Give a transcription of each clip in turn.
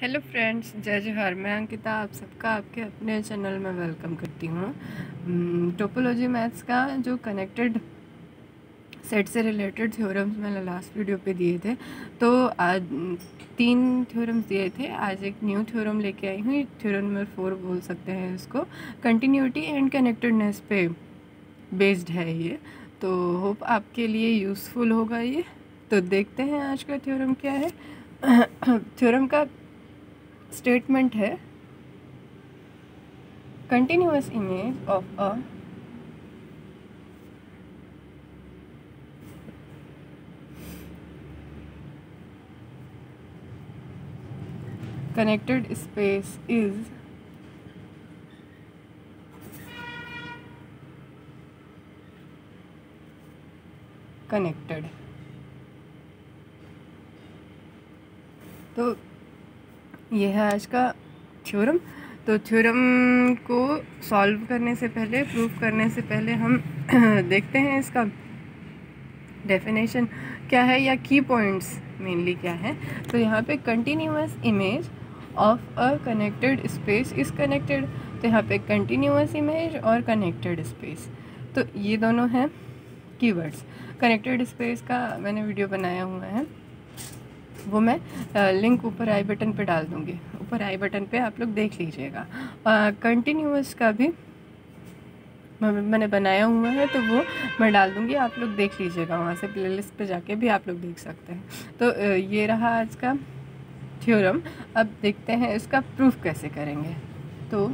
Hello friends, जय जोहार। मैं अंकिता आप सबका आपके अपने चैनल में वेलकम करती हूँ। टोपोलॉजी मैथ्स का जो कनेक्टेड सेट से रिलेटेड थ्योरम्स मैंने लास्ट वीडियो पे दिए थे, तो आज 3 थ्योरम्स दिए थे। आज एक न्यू थ्योरम लेके आई हूँ। थ्योरम नंबर 4 बोल सकते हैं इसको। कंटिन्यूटी एंड कनेक्टेडनेस पे बेस्ड है ये, तो होप आपके लिए यूज़फुल होगा ये। तो देखते हैं आज का थ्योरम क्या है। थ्योरम का स्टेटमेंट है, continuous image of a connected space is connected। तो ये है आज का थ्योरम। तो थ्योरम को सॉल्व करने से पहले, प्रूफ करने से पहले हम देखते हैं इसका डेफिनेशन क्या है या की पॉइंट्स मेनली क्या है। तो यहाँ पे continuous image of a connected space is connected. तो यहाँ पे कंटिन्यूअस इमेज और कनेक्टेड स्पेस, तो ये दोनों हैं कीवर्ड्स। कनेक्टेड स्पेस का मैंने वीडियो बनाया हुआ है, वो मैं लिंक ऊपर आई बटन पे डाल दूँगी। ऊपर आई बटन पे आप लोग देख लीजिएगा। कंटिन्यूअस का भी मैंने बनाया हुआ है, तो वो मैं डाल दूँगी, आप लोग देख लीजिएगा। वहाँ से प्लेलिस्ट पे जाके भी आप लोग देख सकते हैं। तो ये रहा आज का थ्योरम। अब देखते हैं इसका प्रूफ कैसे करेंगे। तो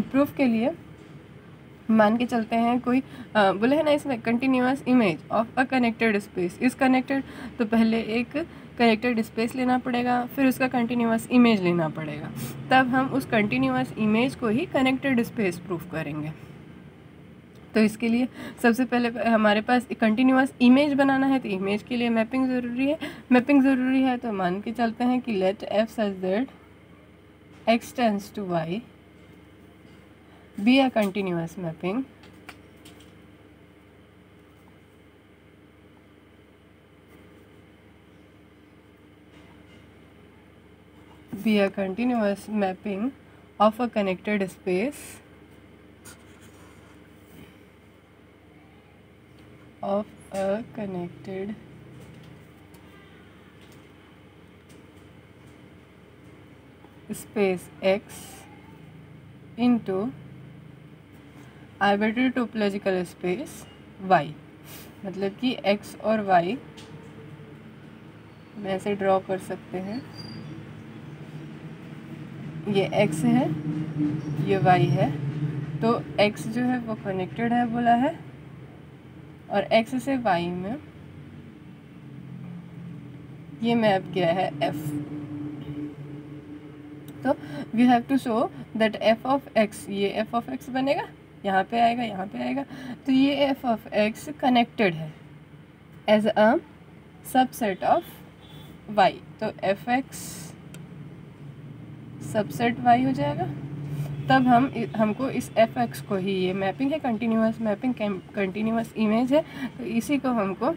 प्रूफ के लिए मान के चलते हैं कोई बोले है ना इसमें continuous image of a connected space is connected. तो पहले एक कनेक्टेड स्पेस लेना पड़ेगा, फिर उसका कंटिन्यूअस इमेज लेना पड़ेगा, तब हम उस कंटिन्यूअस इमेज को ही कनेक्टेड स्पेस प्रूफ करेंगे। तो इसके लिए सबसे पहले हमारे पास कंटिन्यूअस इमेज बनाना है, तो इमेज के लिए मैपिंग ज़रूरी है। मैपिंग ज़रूरी है तो मान के चलते हैं कि let f such that x tends to y be a continuous mapping of a connected space X into arbitrary topological space y। मतलब कि x और y में ऐसे ड्रॉ कर सकते हैं। ये x है, ये y है। तो x जो है वो कनेक्टेड है बोला है, और x से y में ये मैप किया है f। तो we have to show that f of x, ये f ऑफ x बनेगा, यहाँ पे आएगा, यहाँ पे आएगा। तो ये f ऑफ x कनेक्टेड है as a subset of y। तो एफ एक्स सबसेट y हो जाएगा। तब हमको इस एफ एक्स को ही, ये मैपिंग है, कंटिन्यूअस मैपिंग, कंटिन्यूअस इमेज है, तो इसी को हमको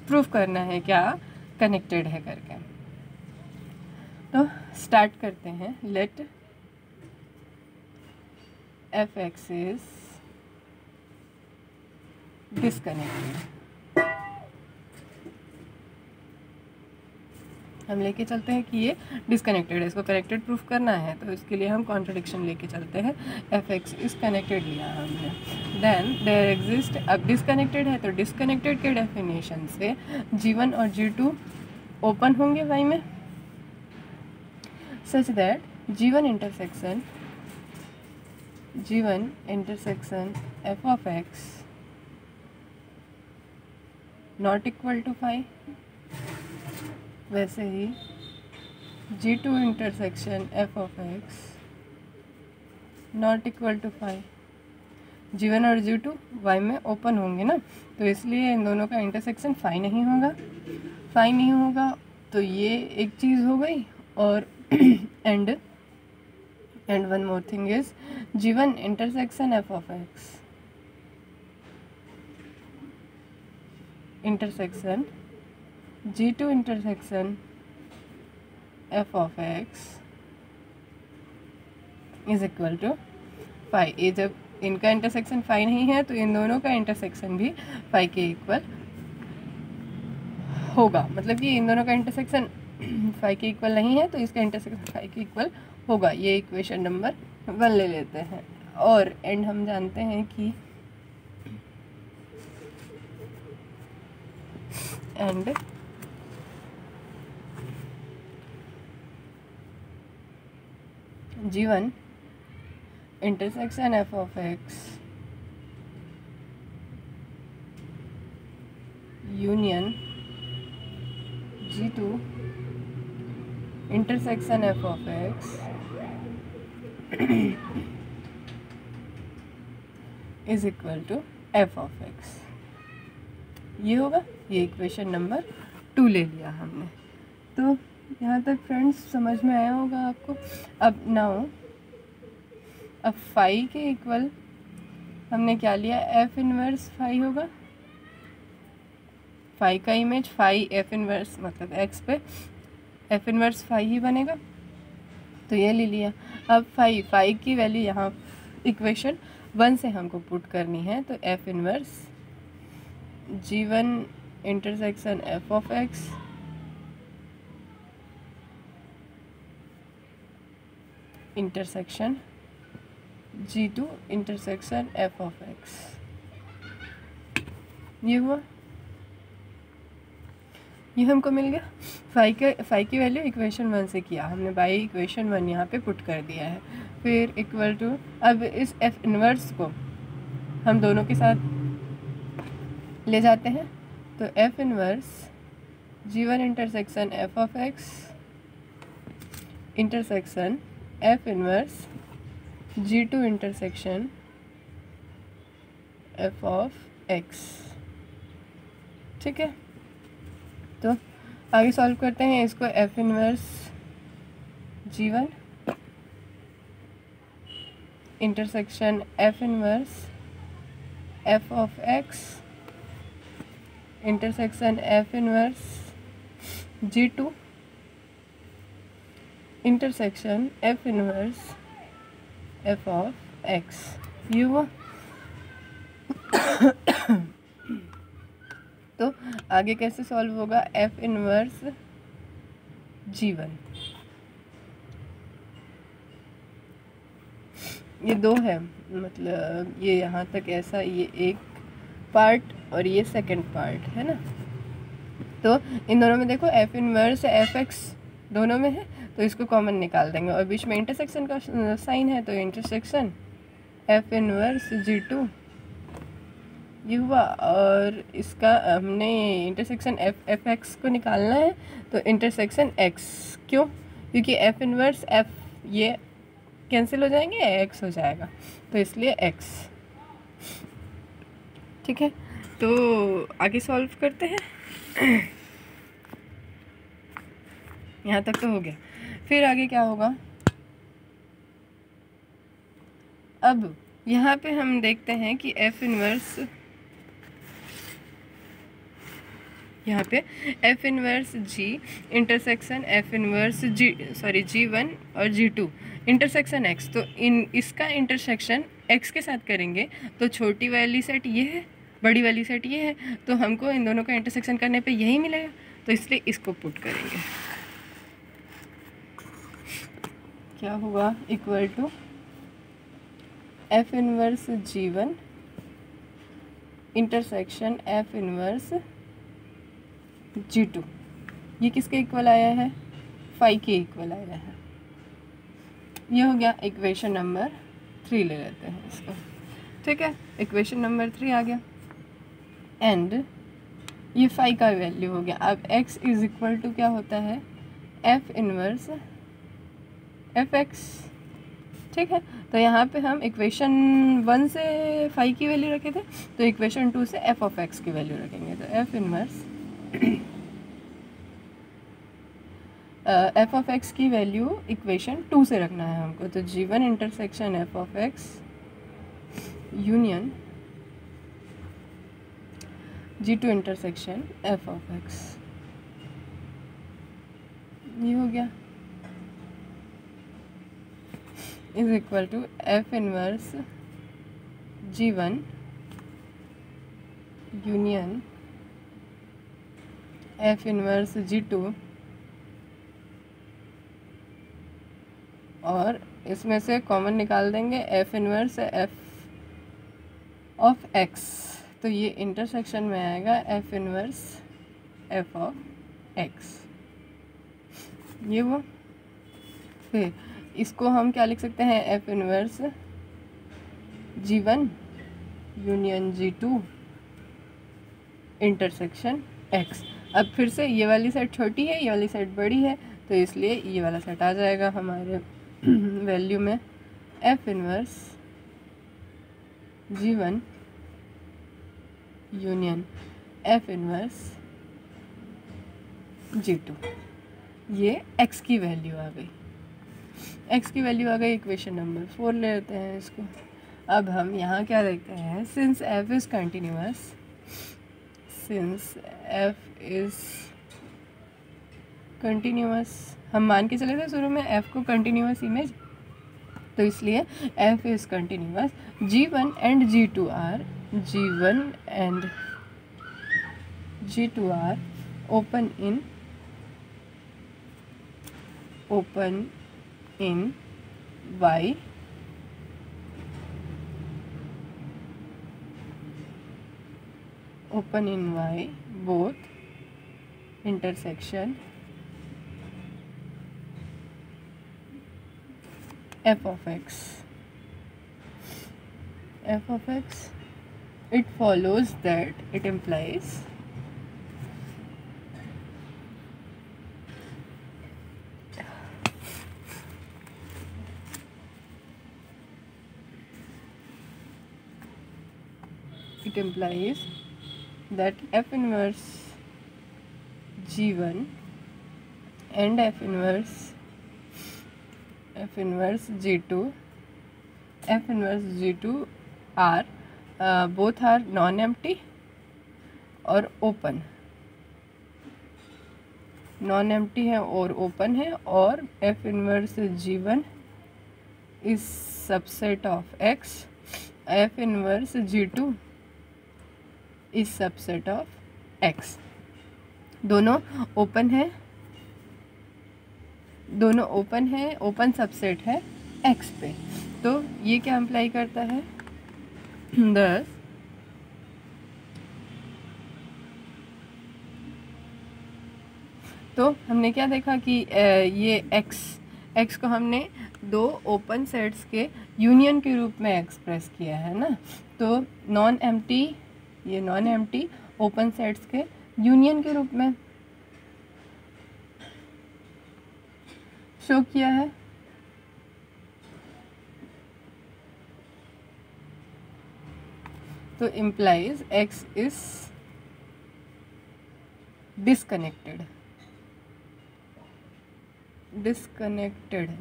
प्रूफ करना है क्या कनेक्टेड है करके। तो स्टार्ट करते हैं। Let f x is disconnected. हम लेके चलते हैं कि ये डिसकनेक्टेड है, इसको कनेक्टेड प्रूफ करना है, तो इसके लिए हम कॉन्ट्रडिक्शन लेके चलते हैं। एफ एक्स इज कनेक्टेड लिया हमने, देन देयर एग्जिस्ट। अब डिसकनेक्टेड है तो डिसकनेक्टेड के डेफिनेशन से G1 और G2 ओपन होंगे y में, such that G1 intersection f of x not equal to phi. वैसे ही G2 intersection f of x not equal to phi. G1 और G2 y में ओपन होंगे ना, तो इसलिए इन दोनों का इंटरसेक्शन फाई नहीं होगा। तो ये एक चीज़ हो गई। और and one more thing is G1 intersection f of x intersection G2 intersection f of x is equal to phi. ये जब इनका इंटरसेक्शन फाई नहीं है तो इन दोनों का इंटरसेक्शन भी फाई के इक्वल होगा। मतलब कि इन दोनों का इंटरसेक्शन फाई के इक्वल नहीं है तो इसका इंटरसेक्शन फाई के इक्वल होगा। ये इक्वेशन नंबर 1 ले लेते हैं। और एंड हम जानते हैं कि and G1 intersection f of x union G2 intersection f of x is equal to f of x। ये होगा। ये इक्वेशन नंबर 2 ले लिया हमने। तो यहाँ तक फ्रेंड्स समझ में आया होगा आपको। अब नाउ अब फाई के इक्वल हमने क्या लिया, एफ इनवर्स फाई होगा। फाई का इमेज फाई एफ इनवर्स मतलब एक्स पे एफ इनवर्स फाई ही बनेगा। तो ये ले लिया। अब फाई की वैल्यू यहाँ इक्वेशन 1 से हमको पुट करनी है। तो F inverse G1 intersection f of x intersection G2 intersection f of x। ये हुआ। ये हमको मिल गया। फाई की वैल्यू इक्वेशन 1 से किया हमने, बाई इक्वेशन 1 यहाँ पे पुट कर दिया है। फिर इक्वल टू अब इस f इनवर्स को हम दोनों के साथ ले जाते हैं। तो f inverse G1 intersection f of x intersection f inverse G2 intersection f of x। ठीक है, तो आगे सॉल्व करते हैं इसको। f inverse G1 intersection f inverse f of x intersection f inverse G2 intersection f inverse f of x। ये हुआ। तो आगे कैसे सॉल्व होगा, f इनवर्स G1 ये 2 है, मतलब ये यहाँ तक ऐसा, ये एक पार्ट और ये सेकंड पार्ट है ना। तो इन दोनों में देखो f इनवर्स एफ एक्स दोनों में है, तो इसको कॉमन निकाल देंगे। और बीच में इंटरसेक्शन का साइन है, तो इंटरसेक्शन f इनवर्स G2 ये हुआ। और इसका हमने इंटरसेक्शन एफ एक्स को निकालना है, तो इंटरसेक्शन x। क्यों? क्योंकि f इनवर्स f ये कैंसिल हो जाएंगे, x हो जाएगा, तो इसलिए x। ठीक है, तो आगे सॉल्व करते हैं। यहाँ तक तो हो गया। फिर आगे क्या होगा, अब यहाँ पे हम देखते हैं कि f इनवर्स, यहाँ पे f inverse G intersection f inverse G1 और G2 इंटरसेक्शन x। तो इसका इंटरसेक्शन x के साथ करेंगे तो छोटी वाली सेट ये है, बड़ी वाली सेट ये है, तो हमको इन दोनों का इंटरसेक्शन करने पे यही मिलेगा, तो इसलिए इसको पुट करेंगे। क्या हुआ, equal to f inverse G1 intersection f inverse G2। ये किसके इक्वल आया है, फाई के इक्वल आया है। ये हो गया। इक्वेशन नंबर 3 ले लेते हैं इसको। ठीक है, इक्वेशन नंबर 3 आ गया। एंड ये फाई का वैल्यू हो गया। अब x इज इक्वल टू क्या होता है, f इनवर्स एफ एक्स। ठीक है, तो यहाँ पे हम इक्वेशन 1 से फाई की वैल्यू रखे थे, तो इक्वेशन 2 से f ऑफ x की वैल्यू रखेंगे। तो f inverse f of x की वैल्यू इक्वेशन 2 से रखना है हमको। तो G1 intersection f of x union G2 intersection f of x। ये हो गया is equal to f inverse G1 union f inverse G2 और इसमें से कॉमन निकाल देंगे f inverse f of x, तो ये इंटरसेक्शन में आएगा f inverse f of x. ये वो फिर इसको हम क्या लिख सकते हैं, F inverse G1 union G2 intersection x. अब फिर से ये वाली साइड छोटी है, ये वाली साइड बड़ी है, तो इसलिए ये वाला सेट आ जाएगा हमारे वैल्यू में, F inverse G1 union f inverse G2। ये x की वैल्यू आ गई, x की वैल्यू आ गई। इक्वेशन नंबर 4 ले लेते हैं इसको। अब हम यहाँ क्या देखते हैं, since f is continuous, since f is continuous, हम मान के चले थे शुरू में f को कंटिन्यूअस इमेज, तो इसलिए f is continuous. G1 and G2 are, G1 and G2 are open in y both intersection f of x, it follows that, it implies that f inverse G1 and f inverse G2 are both are non-empty और open, non empty है और open है, और f inverse G1 is subset of x, f inverse G2 is subset of x। दोनों open है, दोनों open है, open subset है x पे, तो ये क्या अप्लाई करता है, thus तो हमने क्या देखा कि ये x को हमने दो ओपन सेट्स के यूनियन के रूप में एक्सप्रेस किया है ना, तो नॉन एम्प्टी, ये नॉन एम्प्टी ओपन सेट्स के यूनियन के रूप में शो किया है। तो इम्प्लाइज x इज डिस्कनेक्टेड,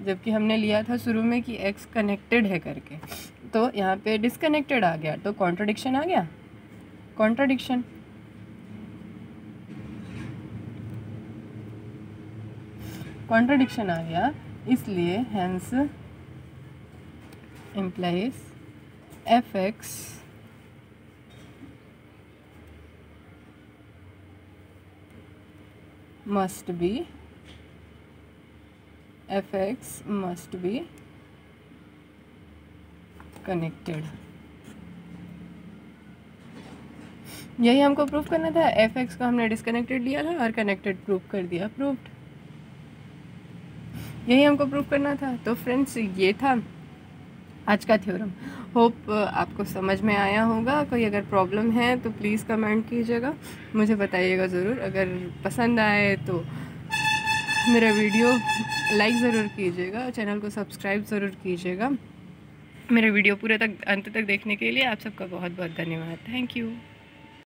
जबकि हमने लिया था शुरू में कि x कनेक्टेड है करके, तो यहाँ पे डिस्कनेक्टेड आ गया, तो कॉन्ट्रडिक्शन आ गया, कॉन्ट्रडिक्शन आ गया, इसलिए hence implies fx must be connected। यही हमको प्रूफ करना था, fx को हमने डिस्कनेक्टेड लिया था और कनेक्टेड प्रूफ कर दिया, प्रूफ्ड। यही हमको प्रूफ करना था। तो फ्रेंड्स ये था आज का थ्योरम। होप आपको समझ में आया होगा। कोई अगर प्रॉब्लम है तो प्लीज़ कमेंट कीजिएगा, मुझे बताइएगा ज़रूर। अगर पसंद आए तो मेरा वीडियो लाइक ज़रूर कीजिएगा, चैनल को सब्सक्राइब ज़रूर कीजिएगा। मेरा वीडियो पूरे तक अंत तक देखने के लिए आप सबका बहुत बहुत धन्यवाद। Thank you.